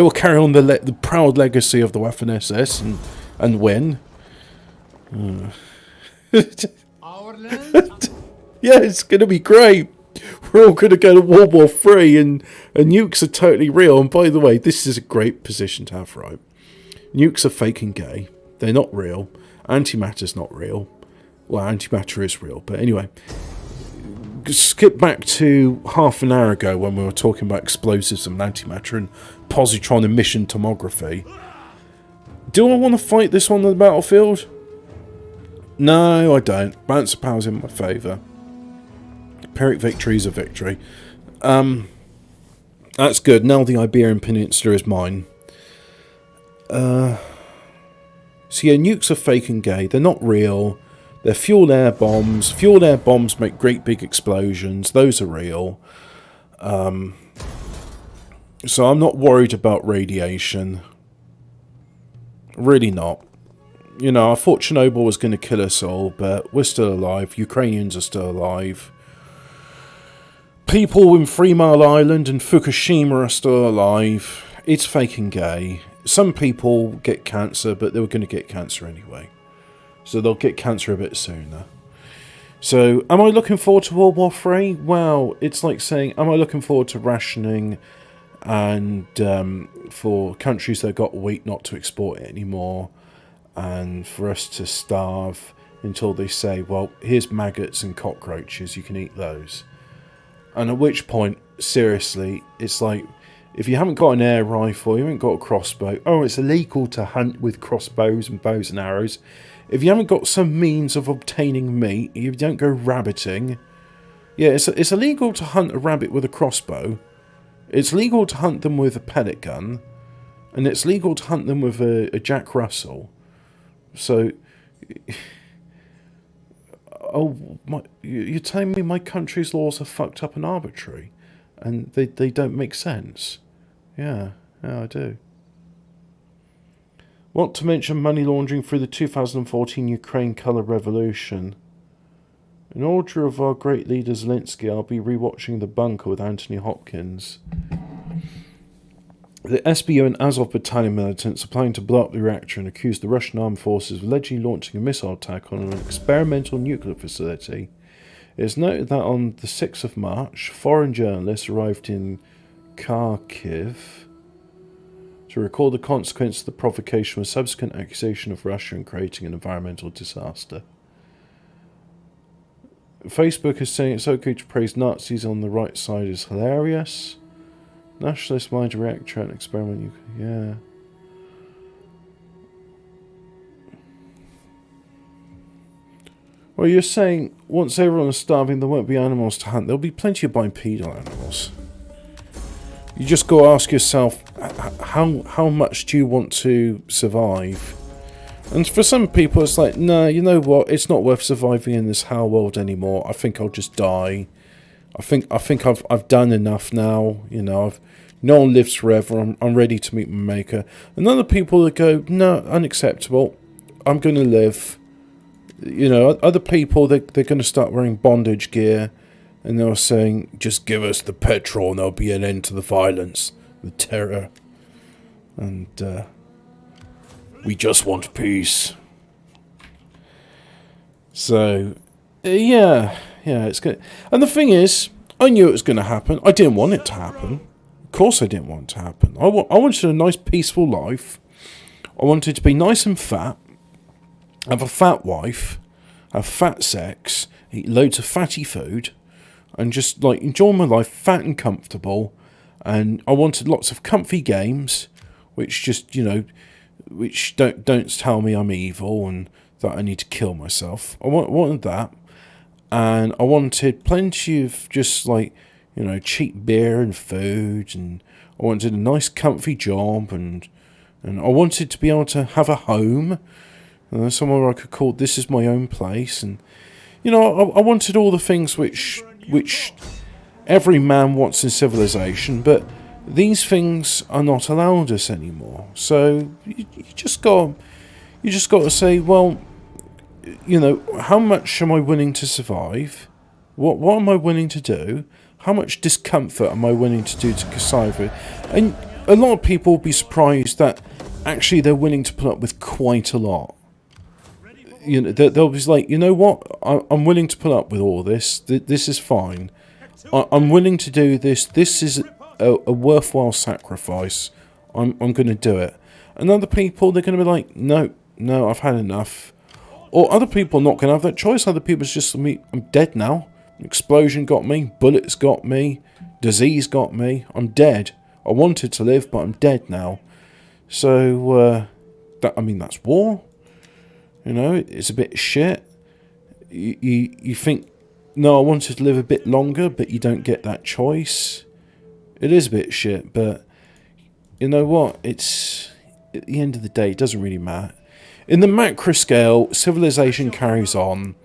will carry on the proud legacy of the Waffen SS and win. Our land. Yeah, it's gonna be great. We're all gonna go to World War III, and nukes are totally real. And by the way, this is a great position to have, right? Nukes are fake and gay. They're not real. Antimatter's not real. Well, antimatter is real, but anyway. Skip back to half an hour ago when we were talking about explosives and antimatter and positron emission tomography. Do I want to fight this on the battlefield? No, I don't. Balance of power's in my favour. Pyrrhic victory is a victory. That's good. Now the Iberian Peninsula is mine. So yeah, nukes are fake and gay. They're not real. They're fuel air bombs. Fuel air bombs make great big explosions. Those are real. So I'm not worried about radiation. Really not. You know, I thought Chernobyl was going to kill us all, but we're still alive. Ukrainians are still alive. People in 3 Mile Island and Fukushima are still alive. It's fake and gay. Some people get cancer, but they were going to get cancer anyway. So they'll get cancer a bit sooner. So, am I looking forward to World War III? Well, it's like saying, am I looking forward to rationing and for countries that got wheat not to export it anymore, and for us to starve until they say, well, here's maggots and cockroaches, you can eat those. And at which point, seriously, it's like, if you haven't got an air rifle, you haven't got a crossbow, oh, it's illegal to hunt with crossbows and bows and arrows. If you haven't got some means of obtaining meat, you don't go rabbiting. Yeah, it's illegal to hunt a rabbit with a crossbow. It's legal to hunt them with a pellet gun. And it's legal to hunt them with a Jack Russell. So, oh, you're telling me my country's laws are fucked up and arbitrary? And they don't make sense? Yeah, I do. Not to mention money laundering through the 2014 Ukraine colour revolution. In order of our great leader Zelensky, I'll be rewatching The Bunker with Anthony Hopkins. The SBU and Azov battalion militants are planning to blow up the reactor and accuse the Russian armed forces of allegedly launching a missile attack on an experimental nuclear facility. It is noted that on the 6th of March, foreign journalists arrived in Kharkiv to record the consequence of the provocation with subsequent accusation of Russia in creating an environmental disaster. Facebook is saying it's okay to praise Nazis on the right side is hilarious. Nationalist mind reactor and experiment, yeah. Well, you're saying once everyone is starving, there won't be animals to hunt. There'll be plenty of bipedal animals. You just got to ask yourself, how much do you want to survive? And for some people, it's like, no, you know what? It's not worth surviving in this hell world anymore. I think I'll just die. I think I've done enough now. You know, no one lives forever. I'm ready to meet my maker. And other people that go, no, unacceptable. I'm going to live. You know, other people, they're going to start wearing bondage gear. And they're saying, just give us the petrol and there'll be an end to the violence, the terror. And we just want peace. So, yeah, it's good. And the thing is, I knew it was going to happen. I didn't want it to happen. Of course I didn't want it to happen. I wanted a nice, peaceful life. I wanted to be nice and fat, have a fat wife, have fat sex, eat loads of fatty food, and just like enjoy my life, fat and comfortable. And I wanted lots of comfy games, which just, you know, which don't tell me I'm evil and that I need to kill myself. I wanted that, and I wanted plenty of just like, you know, cheap beer and food, and I wanted a nice comfy job, and I wanted to be able to have a home, somewhere I could call this is my own place, and you know, I wanted all the things which every man wants in civilization, but these things are not allowed us anymore. So you just got to say, well, you know, how much am I willing to survive? What am I willing to do? How much discomfort am I willing to do to survive? And a lot of people will be surprised that actually they're willing to put up with quite a lot. You know, they'll be like, you know what? I'm willing to put up with all this. This is fine. I'm willing to do this. This is a worthwhile sacrifice. I'm going to do it. And other people, they're going to be like, no, I've had enough. Or other people are not going to have that choice. Other people's just, I'm dead now. An explosion got me. Bullets got me. Disease got me. I'm dead. I wanted to live, but I'm dead now. So, that's war. You know, it's a bit shit. You think, no, I wanted to live a bit longer, but you don't get that choice. It is a bit shit, but you know what? It's at the end of the day, it doesn't really matter. In the macro scale, civilization carries on.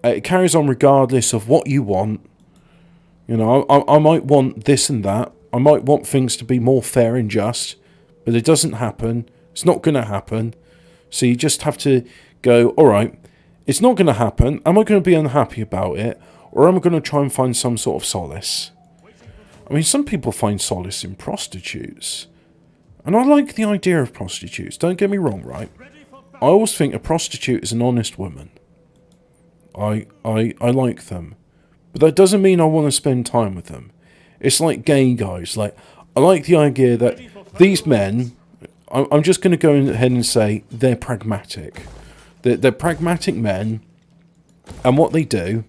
It carries on regardless of what you want. You know, I might want this and that. I might want things to be more fair and just, but it doesn't happen. It's not going to happen. So you just have to go, all right, it's not going to happen. Am I going to be unhappy about it? Or am I going to try and find some sort of solace? I mean, some people find solace in prostitutes. And I like the idea of prostitutes. Don't get me wrong, right? I always think a prostitute is an honest woman. I like them. But that doesn't mean I want to spend time with them. It's like gay guys. Like, I like the idea that these men... I'm just going to go ahead and say they're pragmatic. They're pragmatic men, and what they do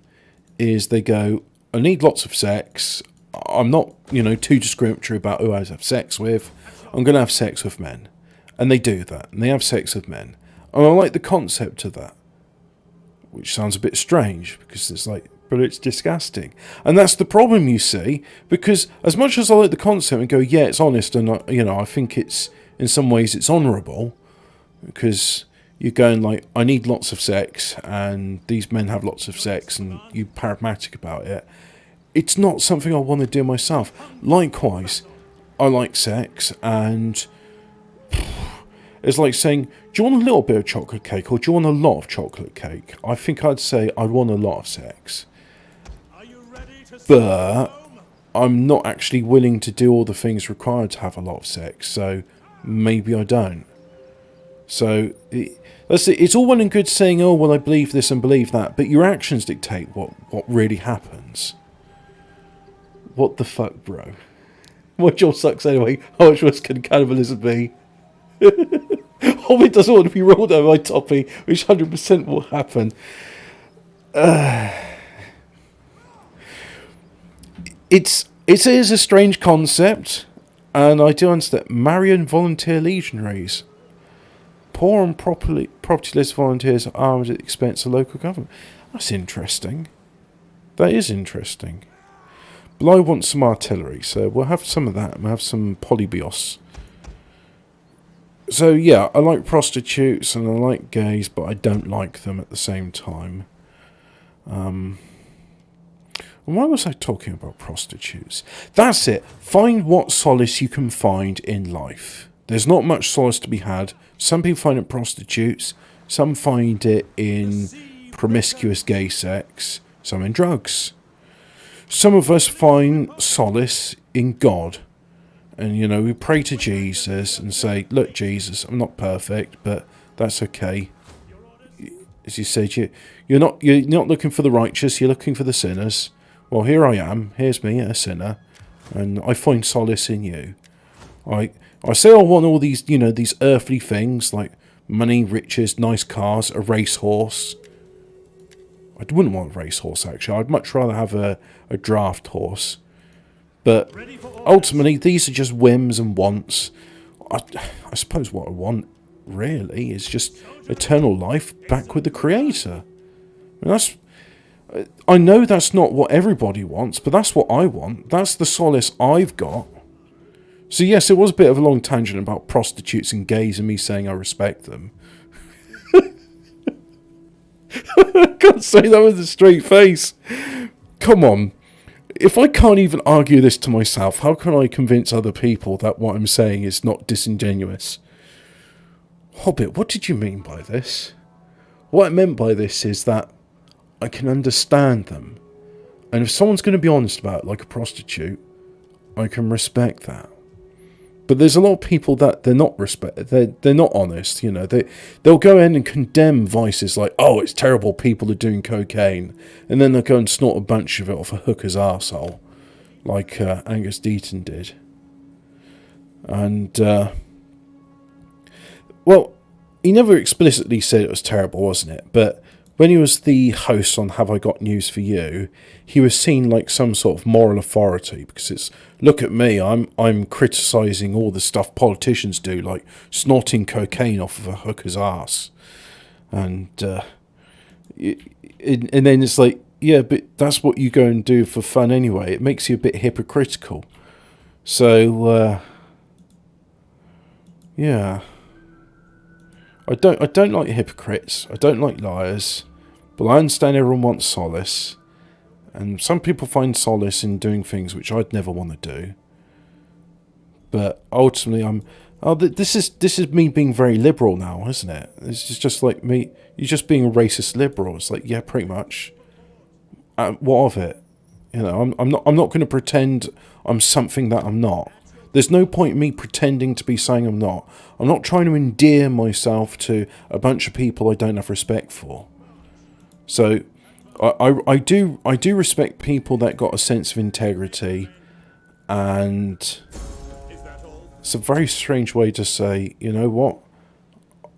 is they go, I need lots of sex. I'm not, you know, too discriminatory about who I have sex with. I'm going to have sex with men. And they do that, and they have sex with men. And I like the concept of that, which sounds a bit strange, because it's like, but it's disgusting. And that's the problem, you see, because as much as I like the concept and go, yeah, it's honest, and, you know, I think it's, in some ways it's honourable, because you're going like, I need lots of sex, and these men have lots of sex, and you're pragmatic about it. It's not something I want to do myself. Likewise, I like sex, and it's like saying, do you want a little bit of chocolate cake, or do you want a lot of chocolate cake? I think I'd say I'd want a lot of sex. But I'm not actually willing to do all the things required to have a lot of sex, so maybe I don't. So it's all well and good saying, oh, well, I believe this and believe that, but your actions dictate what really happens. What the fuck, bro? What your sucks anyway? How much worse can cannibalism be? Hobbit doesn't want to be rolled over my toppy, which 100% will happen. It is a strange concept, and I do understand. Marion volunteer legionaries. Poor and propertyless volunteers are armed at the expense of local government. That's interesting. That is interesting. But I want some artillery, so we'll have some of that. We'll have some polybios. So yeah, I like prostitutes and I like gays, but I don't like them at the same time. And why was I talking about prostitutes? That's it. Find what solace you can find in life. There's not much solace to be had. Some people find it in prostitutes. Some find it in promiscuous gay sex. Some in drugs. Some of us find solace in God. And, you know, we pray to Jesus and say, look, Jesus, I'm not perfect, but that's okay. As you said, you're not looking for the righteous, you're looking for the sinners. Well, here I am. Here's me, a sinner. And I find solace in you. I say I want all these, you know, these earthly things like money, riches, nice cars, a racehorse. I wouldn't want a racehorse, actually. I'd much rather have a draft horse. But ultimately, these are just whims and wants. I suppose what I want, really, is just eternal life back with the Creator. I know that's not what everybody wants, but that's what I want. That's the solace I've got. So yes, it was a bit of a long tangent about prostitutes and gays and me saying I respect them. I can't say that with a straight face. Come on. If I can't even argue this to myself, how can I convince other people that what I'm saying is not disingenuous? Hobbit, what did you mean by this? What I meant by this is that I can understand them. And if someone's going to be honest about it, like a prostitute, I can respect that. But there's a lot of people that they're not honest, you know. They'll go in and condemn vices like, oh, it's terrible people are doing cocaine, and then they'll go and snort a bunch of it off a hooker's arsehole, like Angus Deaton did. And well, he never explicitly said it was terrible, wasn't it? But when he was the host on Have I Got News For You, he was seen like some sort of moral authority, because it's, look at me, I'm criticising all the stuff politicians do, like snorting cocaine off of a hooker's arse. And then it's like, yeah, but that's what you go and do for fun anyway. It makes you a bit hypocritical. So, yeah. I don't like hypocrites. I don't like liars. But I understand everyone wants solace. And some people find solace in doing things which I'd never want to do. But ultimately, this is me being very liberal now, isn't it? It's just like me. You're just being a racist liberal. It's like, yeah, pretty much. What of it? You know, I'm not going to pretend I'm something that I'm not. There's no point in me pretending to be saying I'm not. I'm not trying to endear myself to a bunch of people I don't have respect for. So, I do respect people that got a sense of integrity, and it's a very strange way to say, you know what,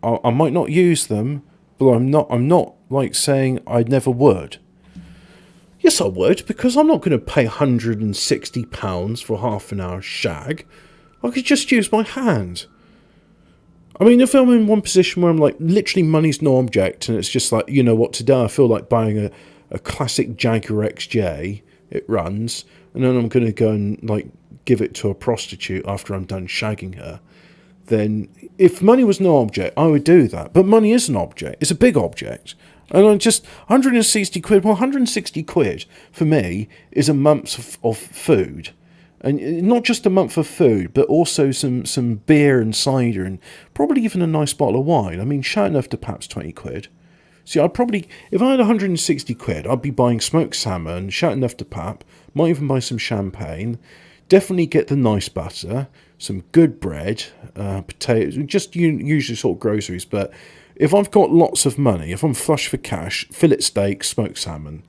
I might not use them, but I'm not like saying I never would. Yes, I would, because I'm not going to pay £160 for half an hour shag. I could just use my hand. I mean, if I'm in one position where I'm like, literally money's no object, and it's just like, you know what, today I feel like buying a classic Jaguar XJ, it runs, and then I'm going to go and like give it to a prostitute after I'm done shagging her, then if money was no object, I would do that. But money is an object. It's a big object. And I just, 160 quid, well, 160 quid for me is a month of food. And not just a month of food, but also some beer and cider and probably even a nice bottle of wine. I mean, shout enough to perhaps 20 quid. See, I'd probably, if I had 160 quid, I'd be buying smoked salmon, shout enough to pap, might even buy some champagne, definitely get the nice butter, some good bread, potatoes, just usually sort of groceries, but if I've got lots of money, if I'm flush for cash, fillet steak, smoked salmon.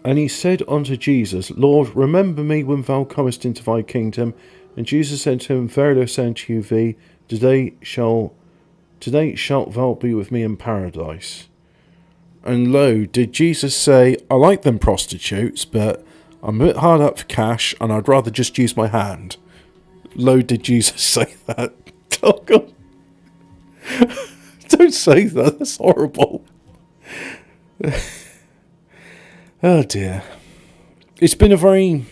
And he said unto Jesus, Lord, remember me when thou comest into thy kingdom. And Jesus said to him, Verily I say unto thee, today shalt thou be with me in paradise. And lo, did Jesus say, I like them prostitutes, but I'm a bit hard up for cash, and I'd rather just use my hand. Lo, did Jesus say that? Oh, God. Don't say that. That's horrible. Oh dear. It's been a very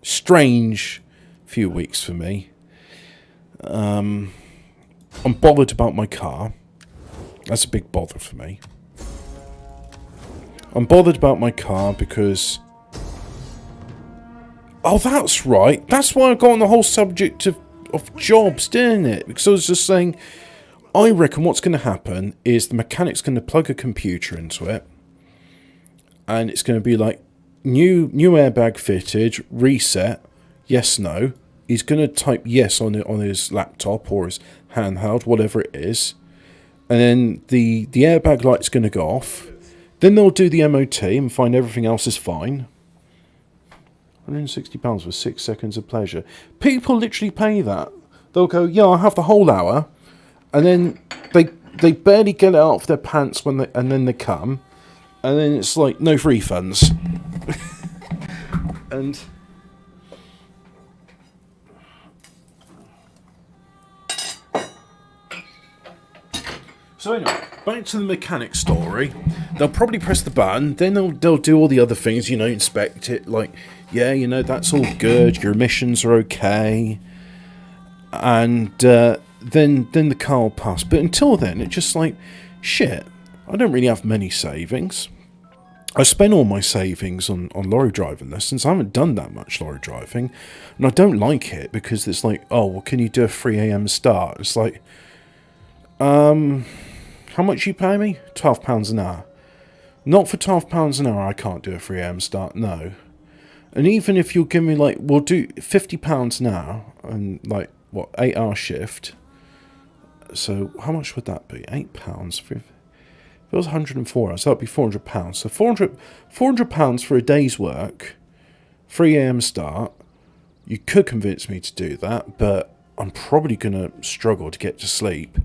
strange few weeks for me. I'm bothered about my car. That's a big bother for me. I'm bothered about my car because... Oh, that's right. That's why I got on the whole subject of jobs, didn't it? Because I was just saying, I reckon what's going to happen is the mechanic's going to plug a computer into it, and it's going to be like, new airbag fitted, reset, yes, no. He's going to type yes on his laptop or his handheld, whatever it is, and then the airbag light's going to go off. Then they'll do the MOT and find everything else is fine. £160 for 6 seconds of pleasure. People literally pay that. They'll go, yeah, I'll have the whole hour, and then they barely get it out of their pants and then they come, and then it's like no refunds. And so anyway, back to the mechanic story. They'll probably press the button, then they'll do all the other things, inspect it, like, yeah, that's all good, your emissions are okay, and then the car will pass. But until then, it's just like, shit, I don't really have many savings. I spend all my savings on lorry driving lessons. I haven't done that much lorry driving, and I don't like it because it's like, oh, well, can you do a 3 a.m. start? It's like, how much you pay me? £12 an hour. Not for £12 an hour, I can't do a 3 a.m. start, no. And even if you'll give me, like, we'll do £50 an hour, and, like, what, 8-hour shift. So, how much would that be? £8 for... If it was 104 hours, that would be £400. So, £400 for a day's work, 3 a.m. start. You could convince me to do that, but I'm probably going to struggle to get to sleep.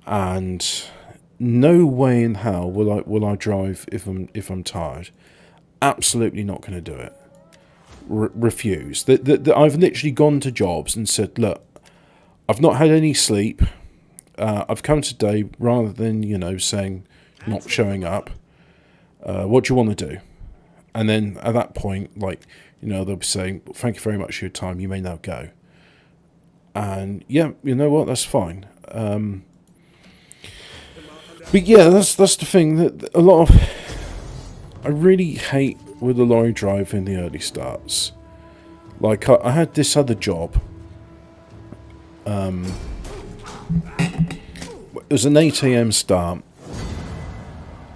And no way in hell will I drive if I'm tired. Absolutely not going to do it. Refuse. I've literally gone to jobs and said, look, I've not had any sleep. I've come today rather than saying not showing up. What do you want to do? And then at that point, like, they'll be saying, thank you very much for your time. You may now go. And yeah, you know what? That's fine. But yeah, that's the thing that a lot of... I really hate with the lorry drive in the early starts. Like, I had this other job. It was an 8 a.m. start,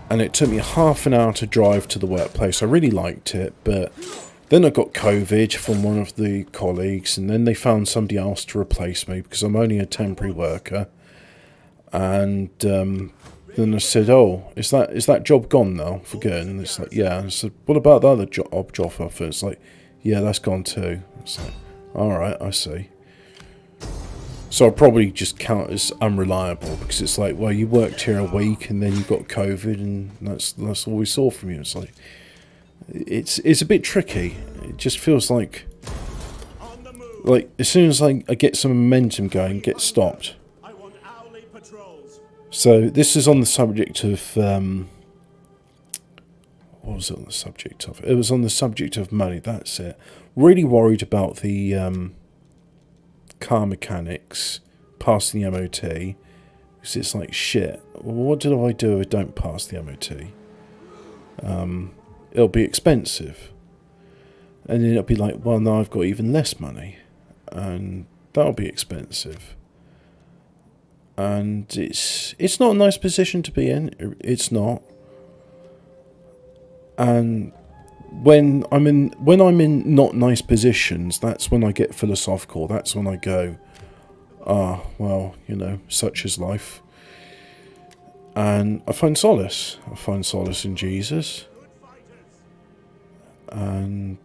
and it took me half an hour to drive to the workplace. I really liked it, but then I got COVID from one of the colleagues, and then they found somebody else to replace me because I'm only a temporary worker. And then I said, oh, is that job gone now for good? And it's like, yeah. And I said, what about the other job offer? It's like, yeah, that's gone too. It's like, all right, I see. So I'll probably just count as unreliable because it's like, well, you worked here a week and then you got COVID and that's all we saw from you. It's like, it's a bit tricky. It just feels like as soon as I get some momentum going, get stopped. So this is on the subject of, what was it on the subject of? It was on the subject of money, that's it. Really worried about the car mechanics passing the MOT. Because it's like, shit, what do I do if I don't pass the MOT? It'll be expensive. And then it'll be like, well, now I've got even less money. And that'll be expensive. And it's not a nice position to be in. It's not. And when I'm in not nice positions, that's when I get philosophical. That's when I go, well, such is life. And I find solace. I find solace in Jesus. And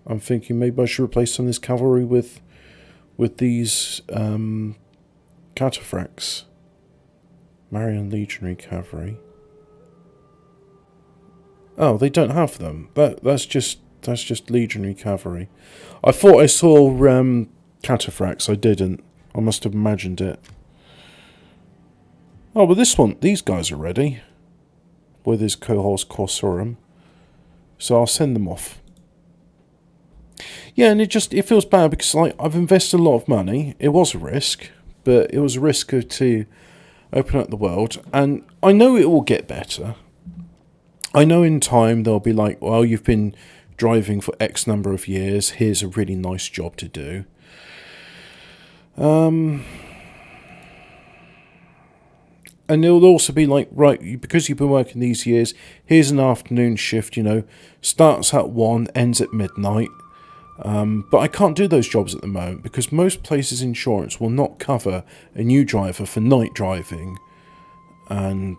I'm thinking maybe I should replace some of this cavalry with these cataphracts. Marian Legionary Cavalry. Oh, they don't have them. That's just Legionary Cavalry. I thought I saw cataphracts. I didn't. I must have imagined it. Oh, well, these guys are ready with his cohorts Corsorum, so I'll send them off. Yeah, and it feels bad because like I've invested a lot of money. It was a risk, but it was a risk to open up the world, and I know it will get better. I know in time they'll be like, well, you've been driving for X number of years. Here's a really nice job to do. And it'll also be like, right, because you've been working these years, here's an afternoon shift, starts at 1, ends at midnight. But I can't do those jobs at the moment because most places' insurance will not cover a new driver for night driving. And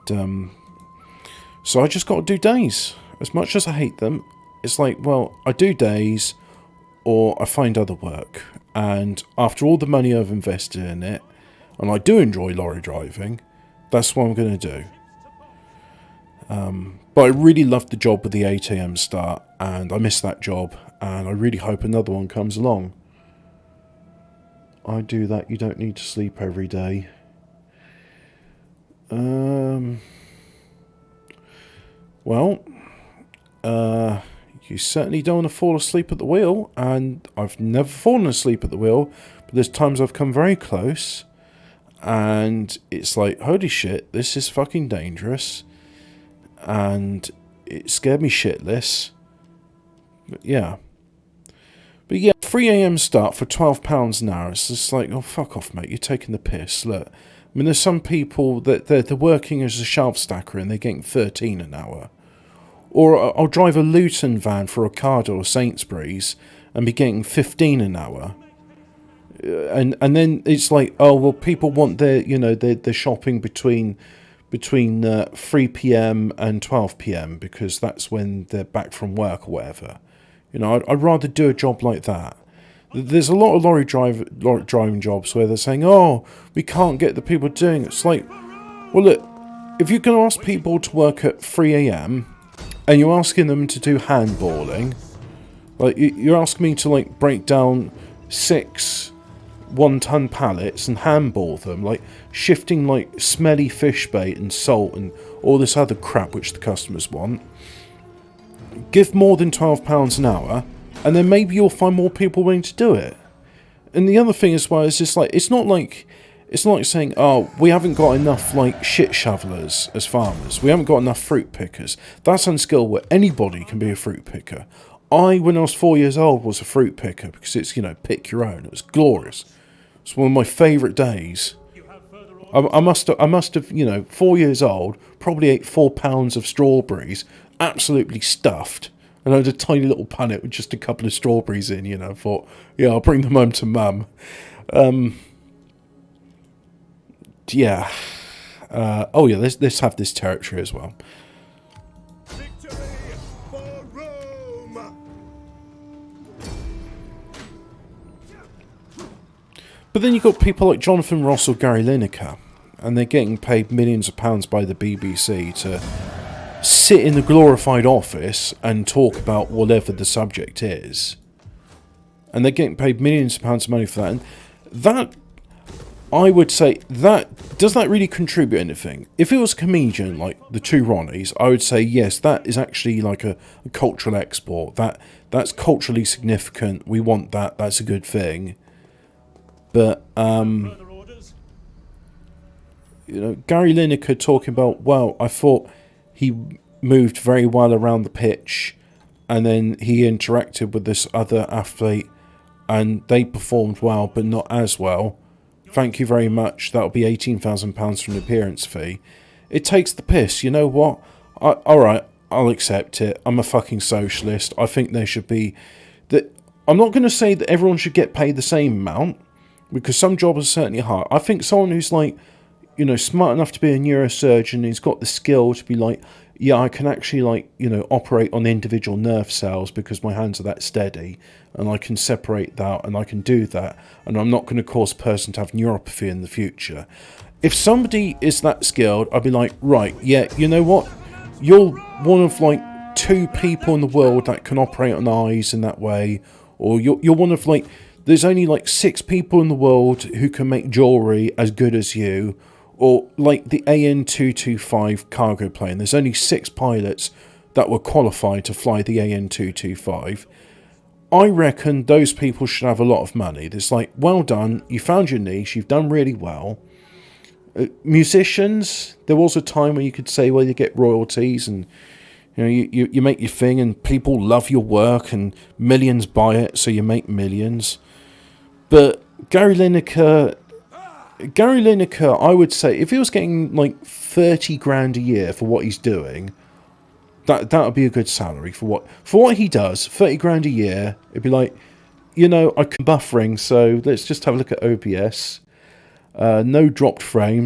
so I just got to do days. As much as I hate them, it's like, well, I do days or I find other work. And after all the money I've invested in it, and I do enjoy lorry driving, that's what I'm going to do. But I really loved the job with the 8 AM start, and I missed that job, and I really hope another one comes along. I do that. You don't need to sleep every day. Well, you certainly don't want to fall asleep at the wheel, and I've never fallen asleep at the wheel, but there's times I've come very close. And it's like, holy shit, this is fucking dangerous. And it scared me shitless. But yeah. 3 AM start for £12 an hour. It's just like, oh, fuck off, mate. You're taking the piss. Look. I mean, there's some people that they're working as a shelf stacker and they're getting 13 an hour. Or I'll drive a Luton van for Ocado or Sainsbury's and be getting 15 an hour. And then it's like, oh well, people want their shopping between 3 PM and 12 PM because that's when they're back from work or whatever. I'd rather do a job like that. There's a lot of lorry driving jobs where they're saying, oh, we can't get the people doing it. It's like, well, look, if you can ask people to work at 3 AM and you're asking them to do handballing, like you're asking me to like break down 6 1-ton pallets and handball them, like shifting like smelly fish bait and salt and all this other crap which the customers want. Give more than £12 an hour, and then maybe you'll find more people willing to do it. And the other thing as well is just like it's not like saying, oh, we haven't got enough like shit shovelers as farmers. We haven't got enough fruit pickers. That's unskilled where anybody can be a fruit picker. When I was 4 years old, was a fruit picker because it's, pick your own. It was glorious. It's one of my favourite days. I must have, 4 years old, probably ate 4 pounds of strawberries, absolutely stuffed. And I had a tiny little punnet with just a couple of strawberries in, I thought, yeah, I'll bring them home to mum. Yeah. Let's have this territory as well. But then you've got people like Jonathan Ross or Gary Lineker, and they're getting paid millions of pounds by the BBC to sit in the glorified office and talk about whatever the subject is. And they're getting paid millions of pounds of money for that. And that, I would say, does that really contribute anything? If it was a comedian like the two Ronnies, I would say, yes, that is actually like a cultural export. That's culturally significant. We want that. That's a good thing. But, Gary Lineker talking about, well, I thought he moved very well around the pitch and then he interacted with this other athlete and they performed well but not as well. Thank you very much. That'll be £18,000 for an appearance fee. It takes the piss. You know what? Alright, I'll accept it. I'm a fucking socialist. I think there should be... I'm not going to say that everyone should get paid the same amount, because some jobs are certainly hard. I think someone who's like, smart enough to be a neurosurgeon, who's got the skill to be like, yeah, I can actually like, operate on individual nerve cells because my hands are that steady and I can separate that and I can do that and I'm not going to cause a person to have neuropathy in the future. If somebody is that skilled, I'd be like, right, yeah, you know what? You're one of like 2 people in the world that can operate on eyes in that way, or you're one of like... There's only like 6 people in the world who can make jewellery as good as you, Or like the AN-225 cargo plane. There's only 6 pilots that were qualified to fly the AN-225. I reckon those people should have a lot of money. It's like, well done, you found your niche, you've done really well. Musicians, there was a time where you could say, well, you get royalties and you make your thing and people love your work and millions buy it, so you make millions. But Gary Lineker, I would say, if he was getting like 30 grand a year for what he's doing, that would be a good salary for what he does. 30 grand a year, it'd be like, I can buffering, so let's just have a look at OBS. No dropped frames.